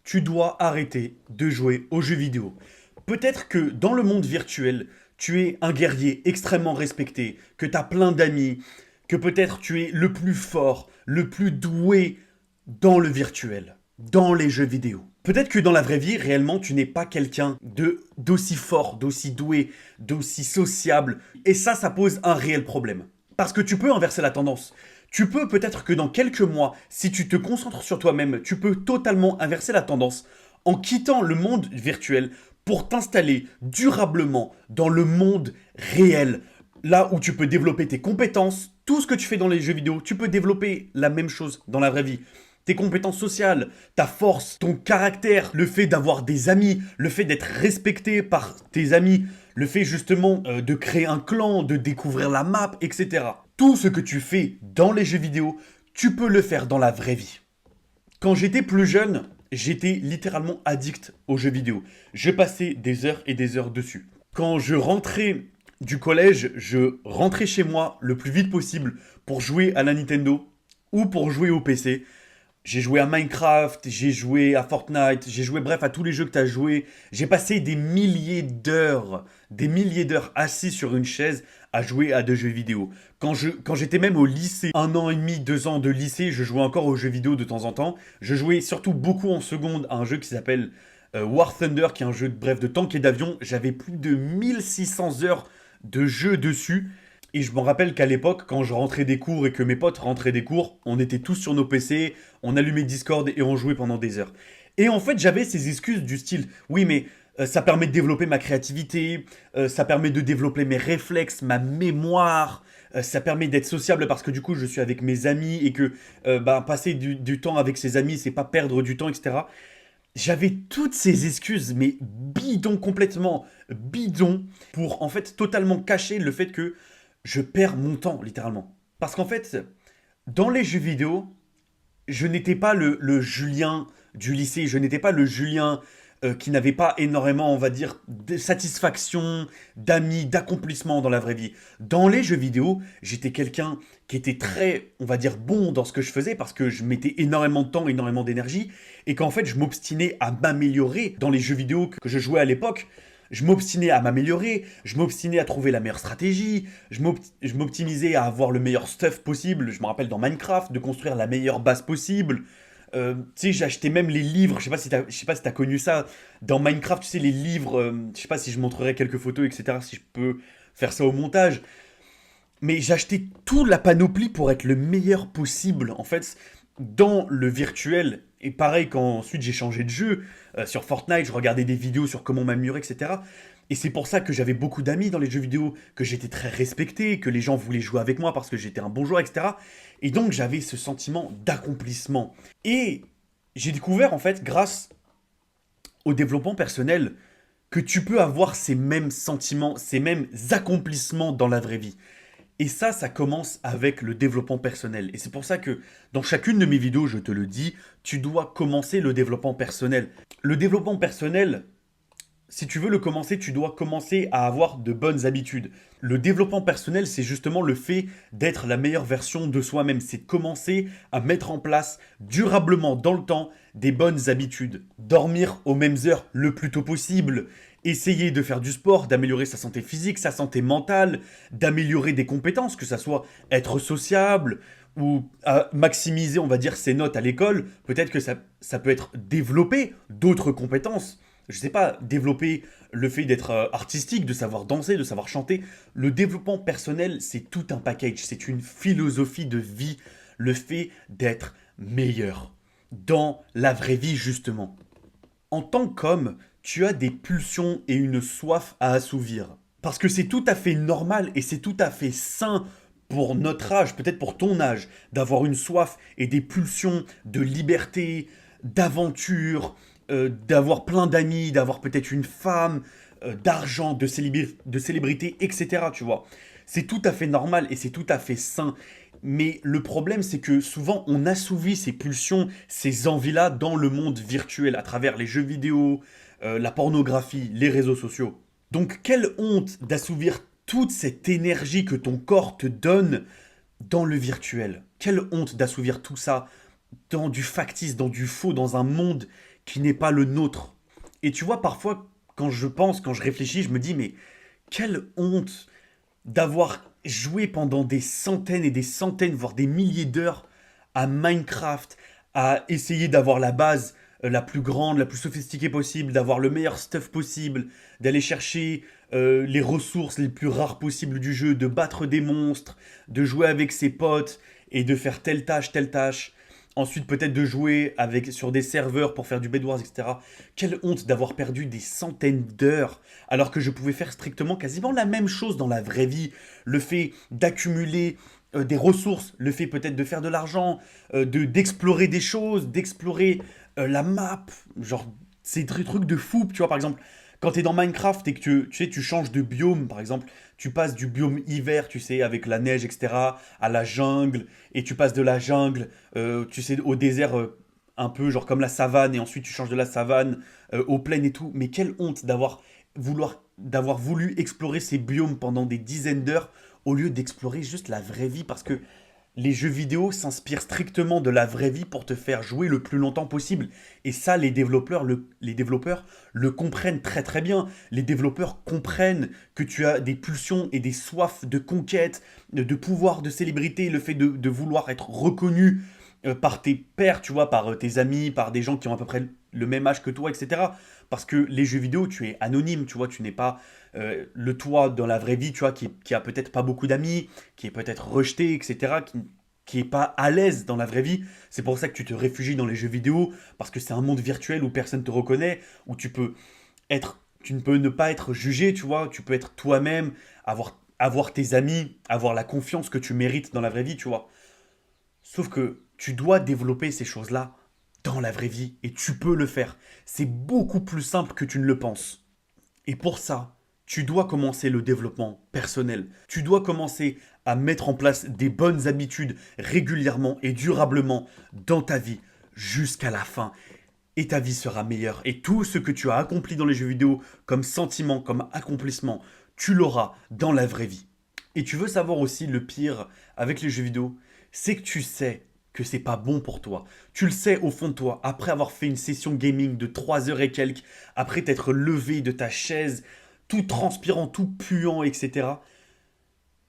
tu dois arrêter de jouer aux jeux vidéo. Peut-être que dans le monde virtuel, tu es un guerrier extrêmement respecté, que tu as plein d'amis, que peut-être tu es le plus fort, le plus doué dans le virtuel, dans les jeux vidéo. Peut-être que dans la vraie vie, réellement, tu n'es pas quelqu'un d'aussi fort, d'aussi doué, d'aussi sociable. Et ça pose un réel problème. Parce que tu peux inverser la tendance. Tu peux peut-être que dans quelques mois, si tu te concentres sur toi-même, tu peux totalement inverser la tendance en quittant le monde virtuel pour t'installer durablement dans le monde réel. Là où tu peux développer tes compétences, tout ce que tu fais dans les jeux vidéo, tu peux développer la même chose dans la vraie vie. Tes compétences sociales, ta force, ton caractère, le fait d'avoir des amis, le fait d'être respecté par tes amis, le fait justement de créer un clan, de découvrir la map, etc. Tout ce que tu fais dans les jeux vidéo, tu peux le faire dans la vraie vie. Quand j'étais plus jeune, j'étais littéralement addict aux jeux vidéo. Je passais des heures et des heures dessus. Quand je rentrais du collège, je rentrais chez moi le plus vite possible pour jouer à la Nintendo ou pour jouer au PC. J'ai joué à Minecraft, j'ai joué à Fortnite, j'ai joué bref à tous les jeux que tu as joué. J'ai passé des milliers d'heures assis sur une chaise à jouer à des jeux vidéo. Quand j'étais même au lycée, 1 an et demi, 2 ans de lycée, je jouais encore aux jeux vidéo de temps en temps. Je jouais surtout beaucoup en seconde à un jeu qui s'appelle War Thunder, qui est un jeu de tank et d'avion. J'avais plus de 1600 heures de jeu dessus. Et je me rappelle qu'à l'époque, quand je rentrais des cours et que mes potes rentraient des cours, on était tous sur nos PC, on allumait Discord et on jouait pendant des heures. Et en fait, j'avais ces excuses du style, oui, mais ça permet de développer ma créativité, ça permet de développer mes réflexes, ma mémoire, ça permet d'être sociable parce que du coup, je suis avec mes amis et que passer du temps avec ses amis, c'est pas perdre du temps, etc. J'avais toutes ces excuses, mais bidon complètement, bidon, pour en fait totalement cacher le fait que je perds mon temps, littéralement. Parce qu'en fait, dans les jeux vidéo, je n'étais pas le Julien du lycée, je n'étais pas le Julien qui n'avait pas énormément, on va dire, de satisfaction, d'amis, d'accomplissement dans la vraie vie. Dans les jeux vidéo, j'étais quelqu'un qui était très, on va dire, bon dans ce que je faisais parce que je mettais énormément de temps, énormément d'énergie et qu'en fait, je m'obstinais à m'améliorer dans les jeux vidéo que je jouais à l'époque. Je m'obstinais à m'améliorer, je m'obstinais à trouver la meilleure stratégie, je m'optimisais à avoir le meilleur stuff possible. Je me rappelle dans Minecraft de construire la meilleure base possible. Tu sais, j'achetais même les livres, je sais pas si t'as connu ça. Dans Minecraft, tu sais, les livres, je sais pas si je montrerai quelques photos, etc., si je peux faire ça au montage. Mais j'achetais toute la panoplie pour être le meilleur possible, en fait, dans le virtuel. Et pareil, quand ensuite j'ai changé de jeu, sur Fortnite, je regardais des vidéos sur comment m'améliorer, etc. Et c'est pour ça que j'avais beaucoup d'amis dans les jeux vidéo, que j'étais très respecté, que les gens voulaient jouer avec moi parce que j'étais un bon joueur, etc. Et donc j'avais ce sentiment d'accomplissement. Et j'ai découvert, en fait, grâce au développement personnel, que tu peux avoir ces mêmes sentiments, ces mêmes accomplissements dans la vraie vie. Et ça commence avec le développement personnel. Et c'est pour ça que dans chacune de mes vidéos, je te le dis, tu dois commencer le développement personnel. Le développement personnel, si tu veux le commencer, tu dois commencer à avoir de bonnes habitudes. Le développement personnel, c'est justement le fait d'être la meilleure version de soi-même. C'est de commencer à mettre en place durablement dans le temps des bonnes habitudes. Dormir aux mêmes heures le plus tôt possible. Essayer de faire du sport, d'améliorer sa santé physique, sa santé mentale, d'améliorer des compétences, que ça soit être sociable ou maximiser, on va dire, ses notes à l'école. Peut-être que ça peut être développer d'autres compétences. Je sais pas, développer le fait d'être artistique, de savoir danser, de savoir chanter. Le développement personnel, c'est tout un package, c'est une philosophie de vie, le fait d'être meilleur dans la vraie vie, justement. En tant qu'homme, tu as des pulsions et une soif à assouvir. Parce que c'est tout à fait normal et c'est tout à fait sain pour notre âge, peut-être pour ton âge, d'avoir une soif et des pulsions de liberté, d'aventure, d'avoir plein d'amis, d'avoir peut-être une femme, d'argent, de célébrité, etc. Tu vois. C'est tout à fait normal et c'est tout à fait sain. Mais le problème, c'est que souvent, on assouvit ces pulsions, ces envies-là dans le monde virtuel, à travers les jeux vidéo, la pornographie, les réseaux sociaux. Donc, quelle honte d'assouvir toute cette énergie que ton corps te donne dans le virtuel. Quelle honte d'assouvir tout ça dans du factice, dans du faux, dans un monde qui n'est pas le nôtre. Et tu vois, parfois, quand je réfléchis, je me dis, mais quelle honte d'avoir joué pendant des centaines et des centaines, voire des milliers d'heures à Minecraft, à essayer d'avoir la base la plus grande, la plus sophistiquée possible, d'avoir le meilleur stuff possible, d'aller chercher les ressources les plus rares possibles du jeu, de battre des monstres, de jouer avec ses potes et de faire telle tâche, telle tâche. Ensuite, peut-être de jouer sur des serveurs pour faire du Bed Wars, etc. Quelle honte d'avoir perdu des centaines d'heures alors que je pouvais faire strictement quasiment la même chose dans la vraie vie. Le fait d'accumuler des ressources, le fait peut-être de faire de l'argent, d'explorer des choses, d'explorer la map, genre c'est des trucs de fou, tu vois, par exemple, quand tu es dans Minecraft et que tu sais, tu changes de biome, par exemple, tu passes du biome hiver, tu sais, avec la neige, etc., à la jungle, et tu passes de la jungle, tu sais, au désert, un peu genre comme la savane, et ensuite tu changes de la savane aux plaines et tout. Mais quelle honte d'avoir voulu explorer ces biomes pendant des dizaines d'heures au lieu d'explorer juste la vraie vie, parce que les jeux vidéo s'inspirent strictement de la vraie vie pour te faire jouer le plus longtemps possible. Et ça, les développeurs le comprennent très très bien. Les développeurs comprennent que tu as des pulsions et des soifs de conquête, de pouvoir, de célébrité, le fait de vouloir être reconnu par tes pairs, tu vois, par tes amis, par des gens qui ont à peu près le même âge que toi, etc. Parce que les jeux vidéo, tu es anonyme, tu vois, tu n'es pas le toi dans la vraie vie, tu vois, qui a peut-être pas beaucoup d'amis, qui est peut-être rejeté, etc., qui est pas à l'aise dans la vraie vie. C'est pour ça que tu te réfugies dans les jeux vidéo, parce que c'est un monde virtuel où personne te reconnaît, où tu ne peux ne pas être jugé, tu vois, tu peux être toi-même, avoir tes amis, avoir la confiance que tu mérites dans la vraie vie, tu vois. Sauf que tu dois développer ces choses-là dans la vraie vie, et tu peux le faire. C'est beaucoup plus simple que tu ne le penses. Et pour ça, tu dois commencer le développement personnel. Tu dois commencer à mettre en place des bonnes habitudes régulièrement et durablement dans ta vie jusqu'à la fin. Et ta vie sera meilleure. Et tout ce que tu as accompli dans les jeux vidéo comme sentiment, comme accomplissement, tu l'auras dans la vraie vie. Et tu veux savoir aussi le pire avec les jeux vidéo, c'est que tu sais que c'est pas bon pour toi. Tu le sais au fond de toi, après avoir fait une session gaming de 3 heures et quelques, après t'être levé de ta chaise, tout transpirant, tout puant, etc.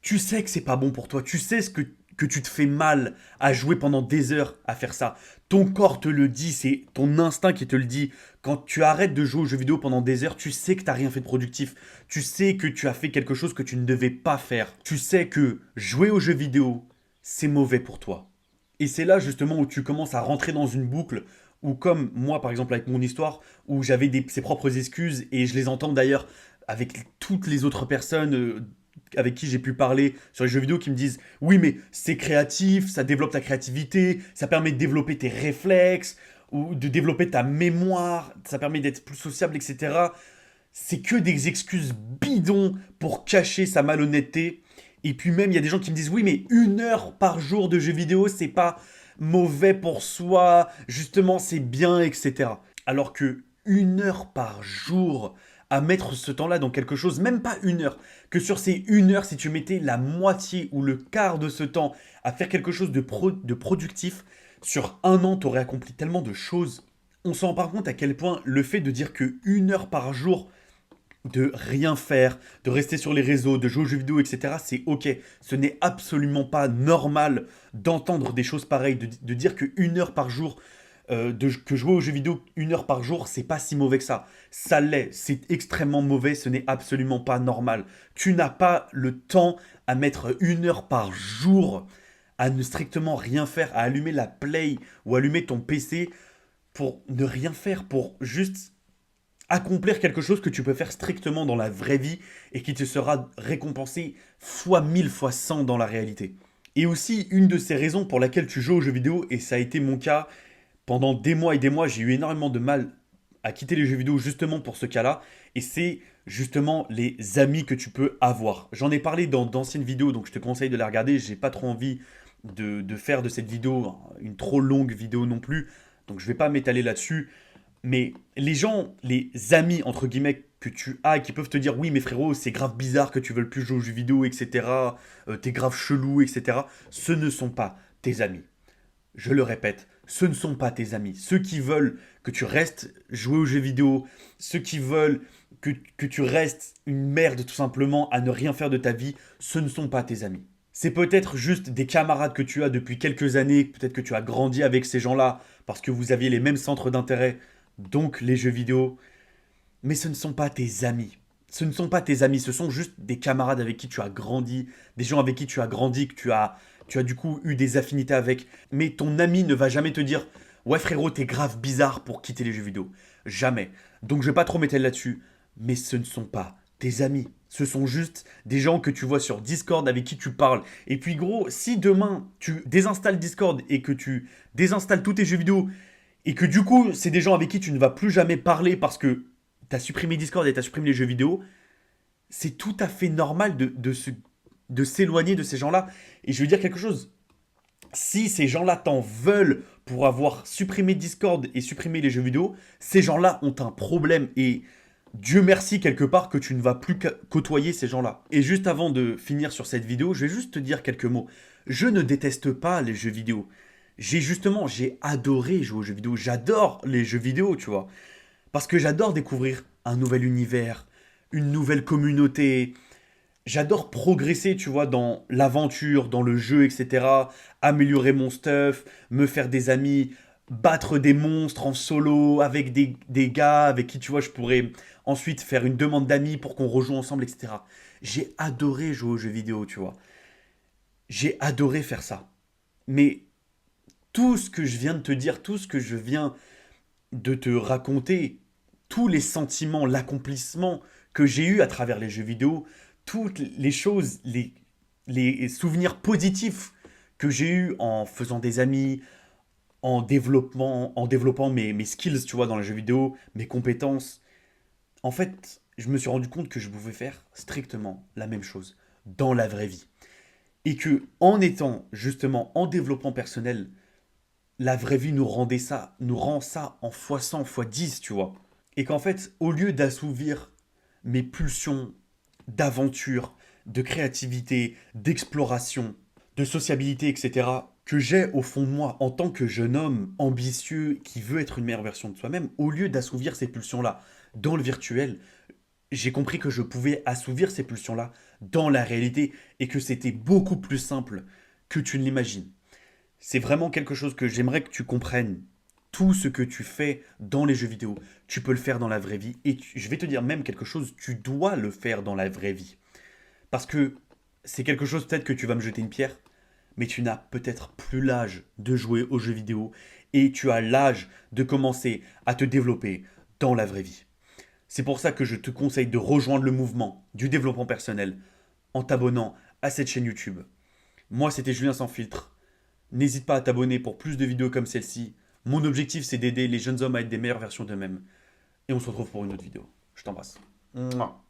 Tu sais que c'est pas bon pour toi. Tu sais que tu te fais mal à jouer pendant des heures à faire ça. Ton corps te le dit, c'est ton instinct qui te le dit. Quand tu arrêtes de jouer aux jeux vidéo pendant des heures, tu sais que t'as rien fait de productif. Tu sais que tu as fait quelque chose que tu ne devais pas faire. Tu sais que jouer aux jeux vidéo, c'est mauvais pour toi. Et c'est là justement où tu commences à rentrer dans une boucle où, comme moi par exemple avec mon histoire, où j'avais ses propres excuses, et je les entends d'ailleurs avec toutes les autres personnes avec qui j'ai pu parler sur les jeux vidéo, qui me disent oui, mais c'est créatif, ça développe ta créativité, ça permet de développer tes réflexes ou de développer ta mémoire, ça permet d'être plus sociable, etc. C'est que des excuses bidons pour cacher sa malhonnêteté. Et puis même, il y a des gens qui me disent oui, mais 1 heure par jour de jeux vidéo, c'est pas mauvais pour soi, justement, c'est bien, etc. Alors que 1 heure par jour, à mettre ce temps-là dans quelque chose, même pas 1 heure, que sur ces 1 heure, si tu mettais la moitié ou le quart de ce temps à faire quelque chose de productif, sur 1 an, tu aurais accompli tellement de choses. On s'en rend pas compte à quel point le fait de dire que 1 heure par jour, de rien faire, de rester sur les réseaux, de jouer aux jeux vidéo, etc., c'est ok. Ce n'est absolument pas normal d'entendre des choses pareilles, de dire que 1 heure par jour, que jouer aux jeux vidéo 1 heure par jour, c'est pas si mauvais que ça. Ça l'est, c'est extrêmement mauvais, ce n'est absolument pas normal. Tu n'as pas le temps à mettre 1 heure par jour à ne strictement rien faire, à allumer la Play ou allumer ton PC pour ne rien faire, pour juste accomplir quelque chose que tu peux faire strictement dans la vraie vie et qui te sera récompensé fois 1000, fois 100 dans la réalité. Et aussi, une de ces raisons pour laquelle tu joues aux jeux vidéo, et ça a été mon cas pendant des mois et des mois, j'ai eu énormément de mal à quitter les jeux vidéo justement pour ce cas-là, et c'est justement les amis que tu peux avoir. J'en ai parlé dans d'anciennes vidéos, donc je te conseille de les regarder, j'ai pas trop envie de faire de cette vidéo une trop longue vidéo non plus, donc je vais pas m'étaler là-dessus. Mais les gens, les amis, entre guillemets, que tu as et qui peuvent te dire oui, mais frérot, c'est grave bizarre que tu veuilles plus jouer aux jeux vidéo, etc. T'es grave chelou, etc. Ce ne sont pas tes amis. Je le répète, ce ne sont pas tes amis. Ceux qui veulent que tu restes jouer aux jeux vidéo, ceux qui veulent que tu restes une merde tout simplement à ne rien faire de ta vie, ce ne sont pas tes amis. C'est peut-être juste des camarades que tu as depuis quelques années, peut-être que tu as grandi avec ces gens-là parce que vous aviez les mêmes centres d'intérêt, donc les jeux vidéo, mais ce ne sont pas tes amis. Ce ne sont pas tes amis, ce sont juste des camarades avec qui tu as grandi, des gens avec qui tu as grandi, que tu as du coup eu des affinités avec. Mais ton ami ne va jamais te dire ouais frérot, t'es grave bizarre pour quitter les jeux vidéo. Jamais. Donc je vais pas trop m'étaler là-dessus. Mais ce ne sont pas tes amis. Ce sont juste des gens que tu vois sur Discord avec qui tu parles. Et puis gros, si demain tu désinstalles Discord et que tu désinstalles tous tes jeux vidéo et que du coup c'est des gens avec qui tu ne vas plus jamais parler parce que t'as supprimé Discord et t'as supprimé les jeux vidéo, c'est tout à fait normal de s'éloigner de ces gens-là. Et je veux dire quelque chose. Si ces gens-là t'en veulent pour avoir supprimé Discord et supprimé les jeux vidéo, ces gens-là ont un problème. Et Dieu merci quelque part que tu ne vas plus côtoyer ces gens-là. Et juste avant de finir sur cette vidéo, je vais juste te dire quelques mots. Je ne déteste pas les jeux vidéo. J'ai adoré jouer aux jeux vidéo. J'adore les jeux vidéo, tu vois. Parce que j'adore découvrir un nouvel univers, une nouvelle communauté. J'adore progresser, tu vois, dans l'aventure, dans le jeu, etc. Améliorer mon stuff, me faire des amis, battre des monstres en solo avec des gars avec qui, tu vois, je pourrais ensuite faire une demande d'amis pour qu'on rejoue ensemble, etc. J'ai adoré jouer aux jeux vidéo, tu vois. J'ai adoré faire ça. Mais tout ce que je viens de te dire, tout ce que je viens de te raconter, tous les sentiments, l'accomplissement que j'ai eu à travers les jeux vidéo, toutes les choses, les souvenirs positifs que j'ai eu en faisant des amis, en développant mes skills, tu vois, dans les jeux vidéo, mes compétences. En fait, je me suis rendu compte que je pouvais faire strictement la même chose dans la vraie vie. Et que en étant justement en développement personnel, la vraie vie nous rend ça en x100, x10, tu vois. Et qu'en fait, au lieu d'assouvir mes pulsions d'aventure, de créativité, d'exploration, de sociabilité, etc., que j'ai au fond de moi en tant que jeune homme ambitieux qui veut être une meilleure version de soi-même, au lieu d'assouvir ces pulsions-là dans le virtuel, j'ai compris que je pouvais assouvir ces pulsions-là dans la réalité et que c'était beaucoup plus simple que tu ne l'imagines. C'est vraiment quelque chose que j'aimerais que tu comprennes. Tout ce que tu fais dans les jeux vidéo, tu peux le faire dans la vraie vie. Et je vais te dire même quelque chose, tu dois le faire dans la vraie vie. Parce que c'est quelque chose, peut-être que tu vas me jeter une pierre, mais tu n'as peut-être plus l'âge de jouer aux jeux vidéo et tu as l'âge de commencer à te développer dans la vraie vie. C'est pour ça que je te conseille de rejoindre le mouvement du développement personnel en t'abonnant à cette chaîne YouTube. Moi, c'était Julien Sans Filtre. N'hésite pas à t'abonner pour plus de vidéos comme celle-ci. Mon objectif, c'est d'aider les jeunes hommes à être des meilleures versions d'eux-mêmes. Et on se retrouve pour une autre vidéo. Je t'embrasse. Mouah.